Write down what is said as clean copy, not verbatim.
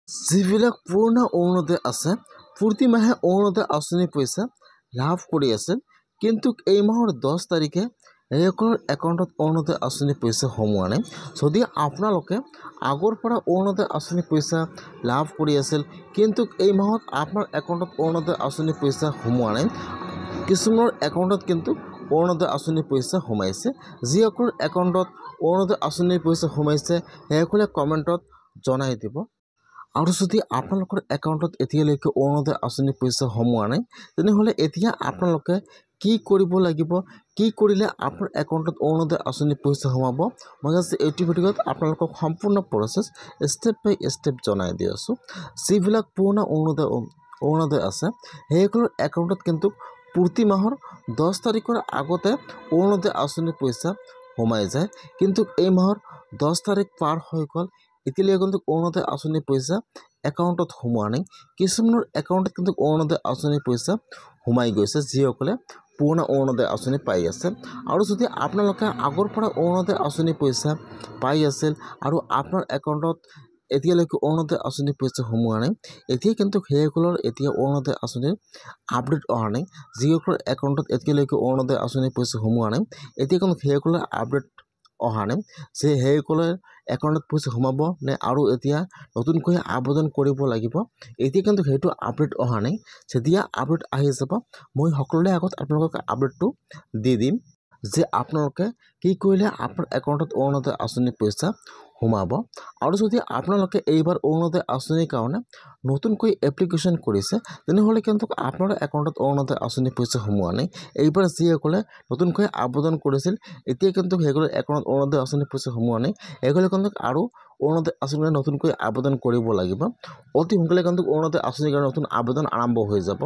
যিবিলাক পুৰণা অৰুণোদয় আছে প্ৰতি মাহে অৰুণোদয় আঁচনি পইচা লাভ কৰি আছে, কিন্তু এই মাহৰ 10 তাৰিখে এইসকলৰ একাউণ্টত অৰুণোদয় আঁচনি পইচা সোমোৱা নাই। যদি আপোনালোকে আগৰ পৰা অৰুণোদয় আঁচনি পইচা লাভ কৰি আছিল, কিন্তু এই মাহত আপোনাৰ একাউণ্টত অৰুণোদয় আঁচনি পইচা সোমোৱা নাই, কিছুমানৰ একাউণ্টত কিন্তু অৰুণোদয় আঁচনি পইচা সোমাইছে। যিসকলৰ একাউণ্টত অৰুণোদয় আঁচনিৰ পইচা সোমাইছে সেইসকলে কমেণ্টত জনাই দিব। আৰু যদি আপোনালোকৰ একাউণ্টত এতিয়ালৈকে অৰুণোদয় আঁচনি পইচা সোমোৱা নাই, তেনেহ'লে এতিয়া আপোনালোকে কি কৰিব লাগিব, কি কৰিলে আপোনাৰ একাউণ্টত অৰুণোদয় আঁচনি পইচা সোমাব, মই আজি এইটো ভিডিঅ'ত আপোনালোকক সম্পূৰ্ণ প্ৰচেছ ষ্টেপ বাই ষ্টেপ জনাই দি আছোঁ। যিবিলাক পুৰণা অৰুণোদয় আছে সেইসকলৰ একাউণ্টত কিন্তু প্ৰতি মাহৰ 10 তাৰিখৰ আগতে অৰুণোদয় আঁচনি পইচা সোমাই যায়, কিন্তু এই মাহৰ 10 তাৰিখ পাৰ হৈ গ'ল, এতিয়ালৈকে কিন্তু অৰুণোদয় আঁচনি পইচা একাউণ্টত সোমোৱা নাই। কিছুমানৰ একাউণ্টত কিন্তু অৰুণোদয় আঁচনি পইচা সোমাই গৈছে, যিসকলে পুৰণা অৰুণোদয় আঁচনি পাই আছে। আৰু যদি আপোনালোকে আগৰ পৰা অৰুণোদয় আঁচনি পইচা পাই আছিল আৰু আপোনাৰ একাউণ্টত এতিয়ালৈকে অৰুণোদয় আঁচনি পইচা সোমোৱা নাই, এতিয়া কিন্তু সেইসকলৰ এতিয়া অৰুণোদয় আঁচনিৰ আপডেট অহা নাই। যিসকলৰ একাউণ্টত এতিয়ালৈকে অৰুণোদয় আঁচনি পইচা সোমোৱা নাই, এতিয়া কিন্তু সেইসকলৰ আপডেট অহা নাই যে সেইসকলে একাউণ্টত পইচা সোমাব নে আৰু এতিয়া নতুনকৈ আবেদন কৰিব লাগিব। এতিয়া কিন্তু সেইটো আপডেট অহা নাই। যেতিয়া আপডেট আহি যাব, মই সকলোৰে আগত আপোনালোকক আপডেটটো দি দিম যে আপোনালোকে কি কৰিলে আপোনাৰ একাউণ্টত অৰুণোদয় আঁচনি পইচা সোমাব। আৰু যদি আপোনালোকে এইবাৰ অৰুণোদয় আঁচনিৰ কাৰণে নতুনকৈ এপ্লিকেশ্যন কৰিছে, তেনেহ'লে কিন্তু আপোনাৰ একাউণ্টত অৰুণোদয় আঁচনি পইচা সোমোৱা নাই। এইবাৰ যিসকলে নতুনকৈ আবেদন কৰিছিল, এতিয়া কিন্তু সেইসকলৰ একাউণ্টত অৰুণোদয় আঁচনি পইচা সোমোৱা নাই, সেইসকলে কিন্তু আৰু অৰুণোদয় আঁচনিৰ কাৰণে নতুনকৈ আবেদন কৰিব লাগিব। অতি সোনকালে কিন্তু অৰুণোদয় আঁচনিৰ কাৰণে নতুন আবেদন আৰম্ভ হৈ যাব।